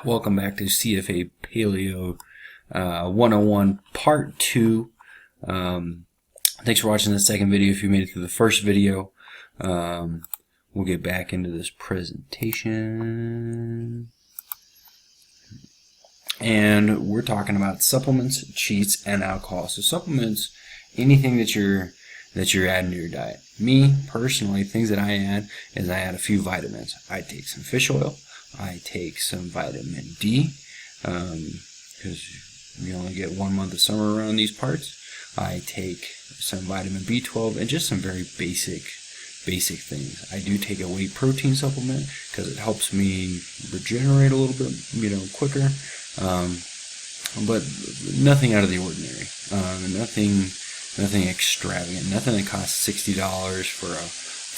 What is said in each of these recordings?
Welcome back to CFA Paleo 101 Part 2. Thanks for watching the second video. If you made it through the first video, we'll get back into this presentation. And we're talking about supplements, cheats, and alcohol. So supplements, anything that you're adding to your diet. Me, personally, things that I add is I add a few vitamins. I take some fish oil. I take some vitamin D, because you only get 1 month of summer around these parts. I take some vitamin B12 and just some very basic things. I do take a whey protein supplement because it helps me regenerate a little bit, quicker. But nothing out of the ordinary. Nothing extravagant. Nothing that costs $60 for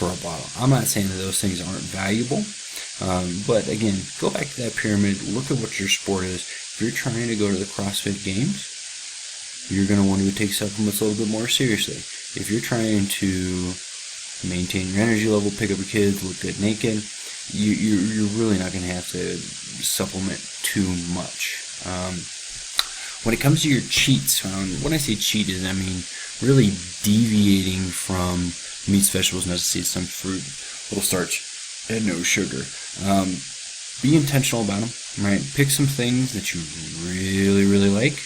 a bottle. I'm not saying that those things aren't valuable. But again, go back to that pyramid, look at what your sport is. If you're trying to go to the CrossFit Games, you're going to want to take supplements a little bit more seriously. If you're trying to maintain your energy level, pick up your kids, look good naked, you're really not going to have to supplement too much. When it comes to your cheats, when I say cheat is, I mean really deviating from meats, vegetables, nuts, seeds, some fruit, little starch, and no sugar. Be intentional about them, right? Pick some things that you really like,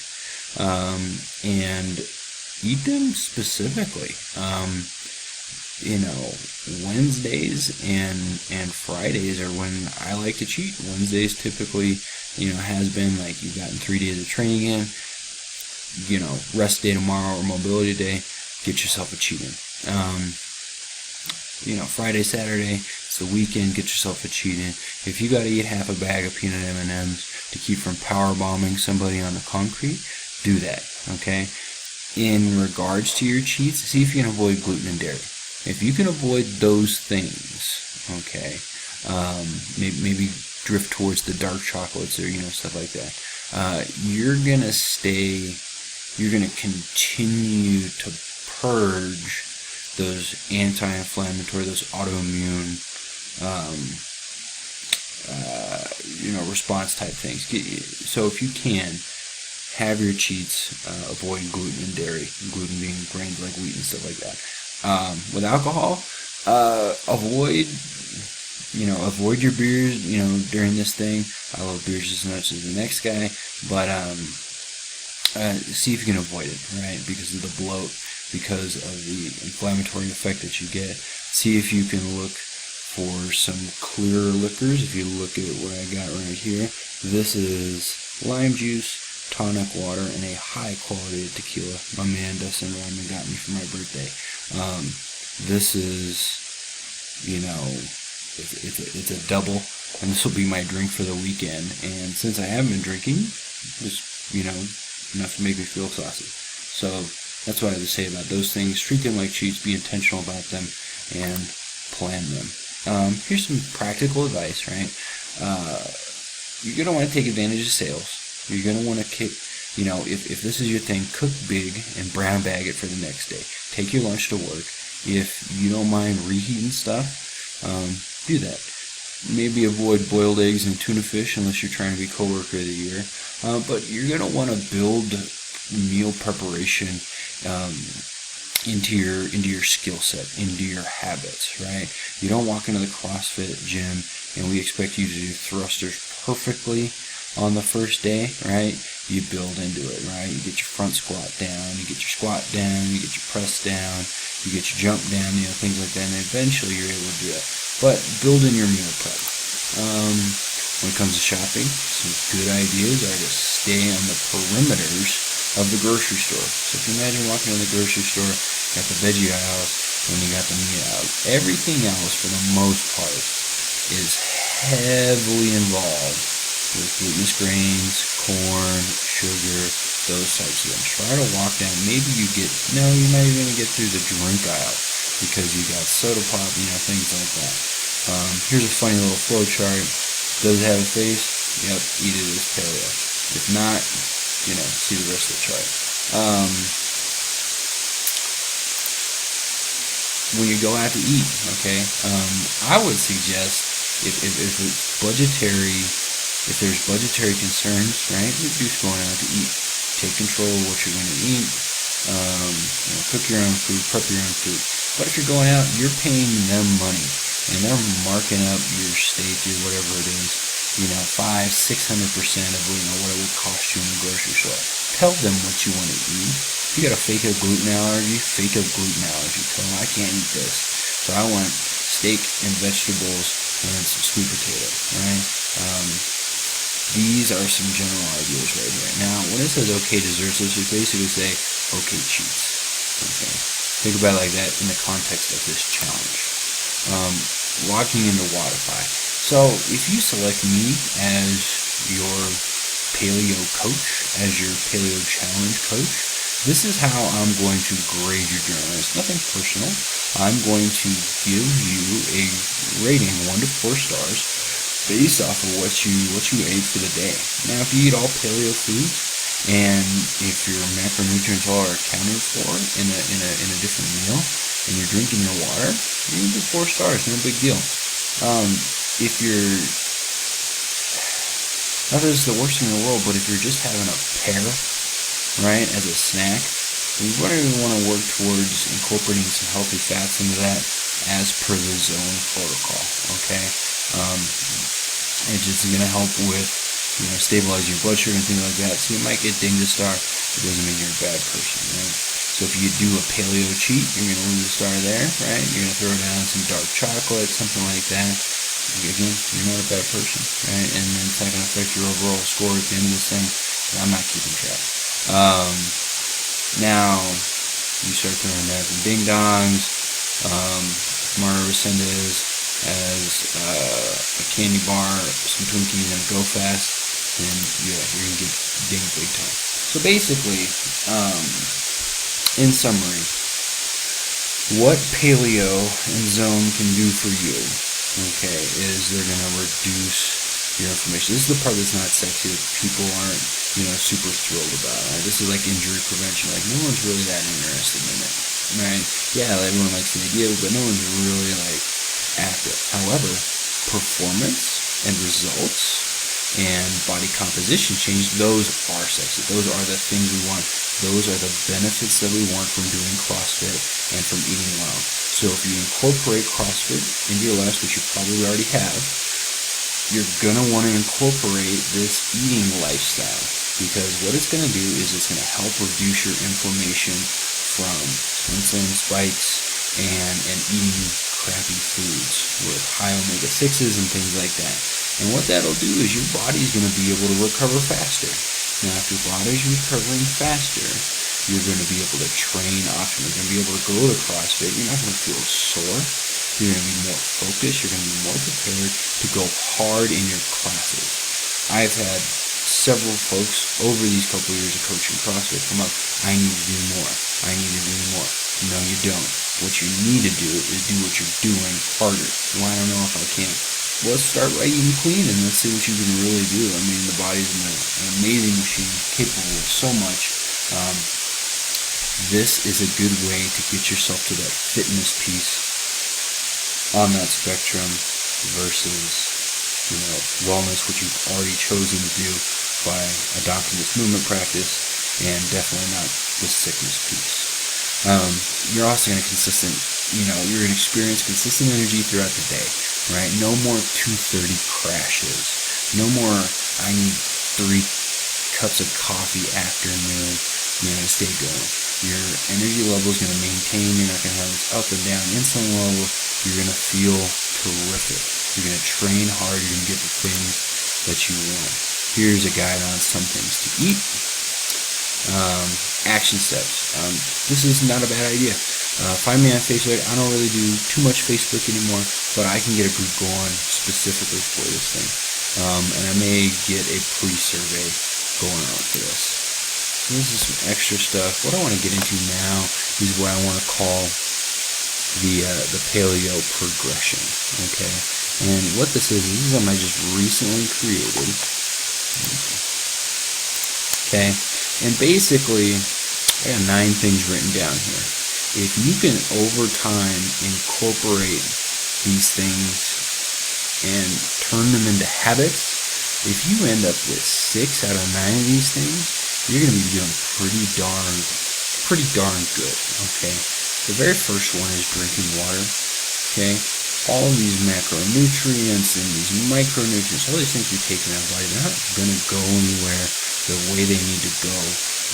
and eat them specifically. Wednesdays and Fridays are when I like to cheat. Wednesdays typically, has been like you've gotten 3 days of training in, rest day tomorrow or mobility day, get yourself a cheat in. Friday, Saturday, it's the weekend, get yourself a cheat in. If you got to eat half a bag of peanut M&Ms to keep from power bombing somebody on the concrete, do that, okay? In regards to your cheats, see if you can avoid gluten and dairy. If you can avoid those things, okay, maybe drift towards the dark chocolates or, stuff like that, you're going to continue to purge those anti-inflammatory, those autoimmune, response type things. So if you can, have your cheats, avoid gluten and dairy, gluten being grains like wheat and stuff like that. With alcohol, avoid your beers, during this thing. I love beers as much as the next guy, but see if you can avoid it, right? Because of the bloat, because of the inflammatory effect that you get. See if you can look for some clearer liquors. If you look at what I got right here, this is lime juice, tonic water, and a high quality tequila my man Dustin Rodman got me for my birthday. This is, it's a double, and this will be my drink for the weekend. And since I haven't been drinking, just, enough to make me feel saucy. So that's what I have to say about those things. Treat them like cheats, be intentional about them, and plan them. Here's some practical advice, right? You're going to want to take advantage of sales. You're going to want to kick, if this is your thing, cook big and brown bag it for the next day. Take your lunch to work. If you don't mind reheating stuff, do that. Maybe avoid boiled eggs and tuna fish unless you're trying to be coworker of the year. But you're going to want to build meal preparation into your skill set, into your habits, right? You don't walk into the CrossFit gym and we expect you to do thrusters perfectly on the first day, right? You build into it, right? You get your front squat down, you get your squat down, you get your press down, you get your jump down, things like that, and eventually you're able to do that. But build in your meal prep. When it comes to shopping, some good ideas are to stay on the perimeters of the grocery store. So if you imagine walking in the grocery store, you got the veggie aisles, and you got the meat aisle. Everything else, for the most part, is heavily involved with glutinous grains, corn, sugar, those types of things. Try to walk down. Maybe you're not even going to get through the drink aisle because you got soda pop, things like that. Here's a funny little flow chart. Does it have a face? Yep, eat it as paleo. If not, see the rest of the chart. When you go out to eat, okay, I would suggest if it's budgetary If there's budgetary concerns, right, reduce going out to eat. Take control of what you're going to eat. Cook your own food, prep your own food. But if you're going out, you're paying them money, and they're marking up your steak or whatever it is, 500-600% of what it would cost you in the grocery store. Tell them what you want to eat. If you got a fake gluten allergy, fake a gluten allergy. Tell them I can't eat this, so I want steak and vegetables and some sweet potato. Right? These are some general ideas right here. Now, when it says okay desserts, let's just basically say okay cheats. Okay, think about it like that in the context of this challenge. Locking into Wodify. So if you select me as your paleo coach, as your paleo challenge coach, this is how I'm going to grade your journal. It's nothing personal. I'm going to give you a rating 1 to 4 stars based off of what you ate for the day. Now, if you eat all paleo foods, and if your macronutrients all are accounted for in a different meal, and you're drinking your water, you can do 4 stars, no big deal. If you're, not that it's the worst thing in the world, but if you're just having a pear, right, as a snack, you really want to work towards incorporating some healthy fats into that as per the zone protocol. Okay. It's just going to help with, stabilizing your blood sugar and things like that. So you might get dinged a star. It doesn't mean you're a bad person, right? So if you do a paleo cheat, you're going to lose a star there, right? You're going to throw down some dark chocolate, something like that. Again, you're not a bad person, right? And then it's not going to affect your overall score at the end of this thing. I'm not keeping track. Now, you start throwing down some ding-dongs. Mara Resendez as a candy bar, some Twinkies, and a Go Fast, then you're going to get dinged big time. So basically, in summary, what paleo and zone can do for you, okay, is they're going to reduce your inflammation. This is the part that's not sexy, that people aren't, super thrilled about. Right? This is like injury prevention. Like, no one's really that interested in it, right? Yeah, everyone likes the idea, but no one's really, after it. However, performance and results and body composition change, those are sexy. Those are the things we want. Those are the benefits that we want from doing CrossFit and from eating well. So if you incorporate CrossFit into your life, which you probably already have, you're going to want to incorporate this eating lifestyle, because what it's going to do is it's going to help reduce your inflammation from insulin spikes and eating crappy foods with high omega-6s and things like that. And what that'll do is your body's going to be able to recover faster. Now, if your body's recovering faster, you're going to be able to train often. You're going to be able to go to CrossFit. You're not going to feel sore. You're going to be more focused. You're going to be more prepared to go hard in your classes. I've had several folks over these couple of years of coaching CrossFit come up, I need to do more. I need to do more. No, you don't. What you need to do is do what you're doing harder. Well, I don't know if I can. Well, let's start by eating clean and let's see what you can really do. I mean, the body's an amazing machine, capable of so much. This is a good way to get yourself to that fitness piece on that spectrum versus, wellness, which you've already chosen to do by adopting this movement practice, and definitely not the sickness piece. You're also going to you're going to experience consistent energy throughout the day, right? No more 2:30 crashes. No more, I need 3 cups of coffee afternoon, to stay going. Your energy level is going to maintain. You're not going to have this up and down insulin level. You're going to feel terrific. You're going to train hard. You're going to get the things that you want. Here's a guide on some things to eat. Action steps. This is not a bad idea. Find me on Facebook. I don't really do too much Facebook anymore, but I can get a group going specifically for this thing. And I may get a pre-survey going on for this. So this is some extra stuff. What I want to get into now is what I want to call the Paleo Progression. Okay, and what this is something I just recently created. Okay, and basically I got 9 things written down here. If you can over time incorporate these things and turn them into habits, If you end up with 6 out of 9 of these things, you're going to be doing pretty darn good, okay? The very first one is drinking water, okay? All of these macronutrients and these micronutrients, all these things you're taking out of body, they're not going to go anywhere the way they need to go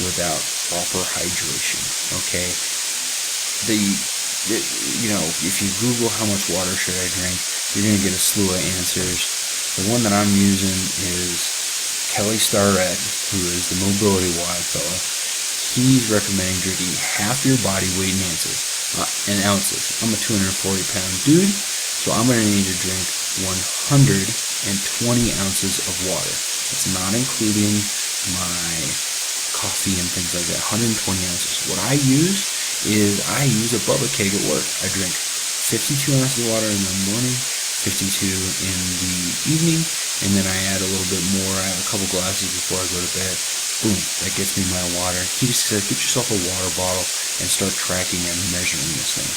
without proper hydration, okay? If you Google how much water should I drink, you're going to get a slew of answers. The one that I'm using is Kelly Starrett, who is the mobility wild fella. He's recommending drinking half your body weight in ounces. I'm a 240-pound dude, so I'm going to need to drink 120 ounces of water. It's not including my coffee and things like that. 120 ounces. What I use a Bubba keg at work. I drink 52 ounces of water in the morning, 52 in the evening, and then I add a little bit more. I have a couple glasses before I go to bed. Boom, that gets me my water. He just said, get yourself a water bottle and start tracking and measuring this thing.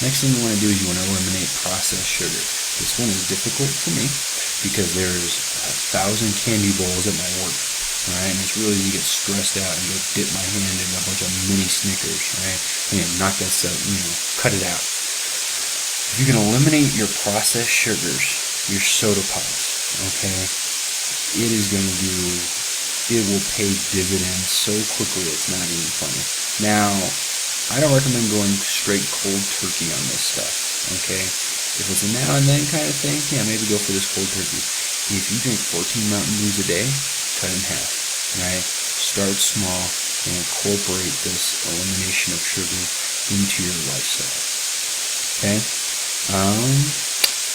Next thing you want to do is you want to eliminate processed sugar. This one is difficult for me because there's 1,000 candy bowls at my work. Right, and it's really, you get stressed out and go dip my hand in a bunch of mini Snickers, right? And knock that stuff, cut it out. If you can eliminate your processed sugars, your soda pops, okay, it will pay dividends so quickly it's not even funny. Now, I don't recommend going straight cold turkey on this stuff, okay? If it's a now and then kind of thing, yeah, maybe go for this cold turkey. If you drink 14 Mountain Dews a day, cut in half, right? Start small and incorporate this elimination of sugar into your lifestyle, okay?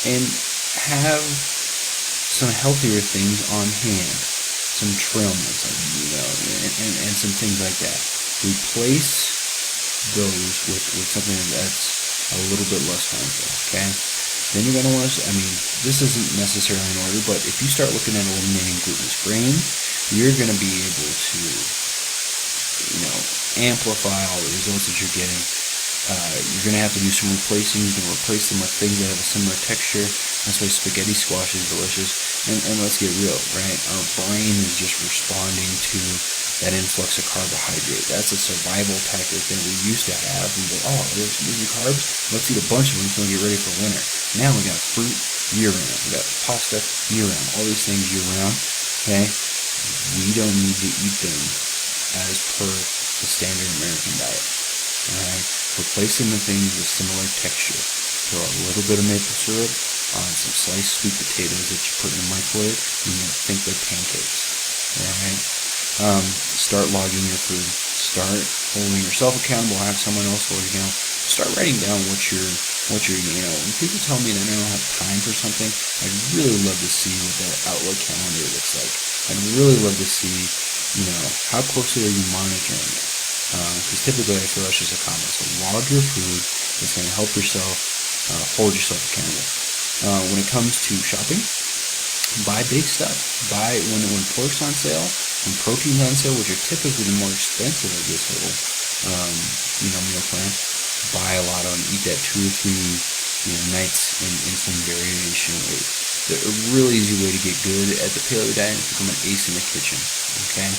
And have some healthier things on hand, some trail mix, and some things like that. Replace those with something that's a little bit less harmful, okay? Then you're going to want to, this isn't necessarily in order, but if you start looking at eliminating glutinous grains, you're going to be able to, amplify all the results that you're getting. You're going to have to do some replacing. You can replace them with things that have a similar texture. That's why spaghetti squash is delicious. And let's get real, right? Our brain is just responding to that influx of carbohydrate. That's a survival tactic that we used to have. We go, oh, there's carbs. Let's eat a bunch of them so we get ready for winter. Now we got fruit year-round. We got pasta year-round. All these things year-round, okay? We don't need to eat them as per the standard American diet, all right? Replacing the things with similar texture. Throw a little bit of maple syrup on some sliced sweet potatoes that you put in the microwave, and you think they're pancakes, all right? Start logging your food. Start holding yourself accountable. Have someone else hold you accountable. Start writing down what you're eating. When people tell me that they don't have time for something, I'd really love to see what that Outlook calendar looks like. I'd really love to see, how closely are you monitoring it? Because typically I feel that's just a comment. So log your food. It's going to help yourself hold yourself accountable. When it comes to shopping, buy big stuff. Buy when pork's on sale, when protein's on sale, which are typically the more expensive of this whole meal plan. Buy a lot of them. Eat that 2 or 3 nights in some variation weight. A really easy way to get good at the paleo diet is become an ace in the kitchen. Okay.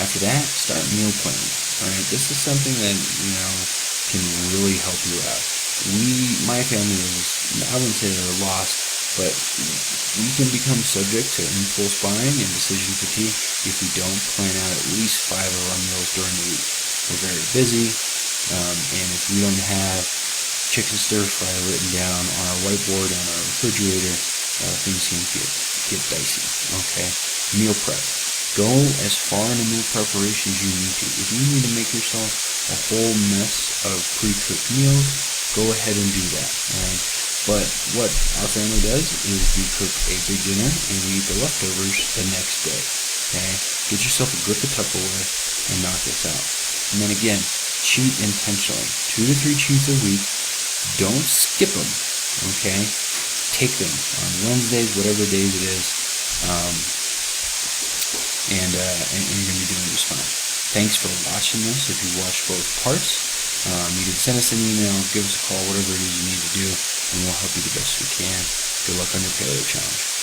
After that, start meal planning. All right. This is something that can really help you out. My family was, I wouldn't say they were lost, but we can become subject to impulse buying and decision fatigue if we don't plan out at least 5 of our meals during the week. We're very busy, and if we don't have chicken stir fry written down on our whiteboard on our refrigerator, things can get dicey. Okay, meal prep. Go as far into meal preparation as you need to. If you need to make yourself a whole mess of pre-cooked meals, go ahead and do that. Right? But what our family does is we cook a big dinner and we eat the leftovers the next day. Okay? Get yourself a grip of Tupperware and knock this out. And then again, cheat intentionally. 2 to 3 cheats a week. Don't skip them. Okay? Take them on Wednesdays, whatever days it is. And you're going to be doing just fine. Thanks for watching this. If you watched both parts, you can send us an email, give us a call, whatever it is you need to do, and we'll help you the best we can. Good luck on your paleo challenge.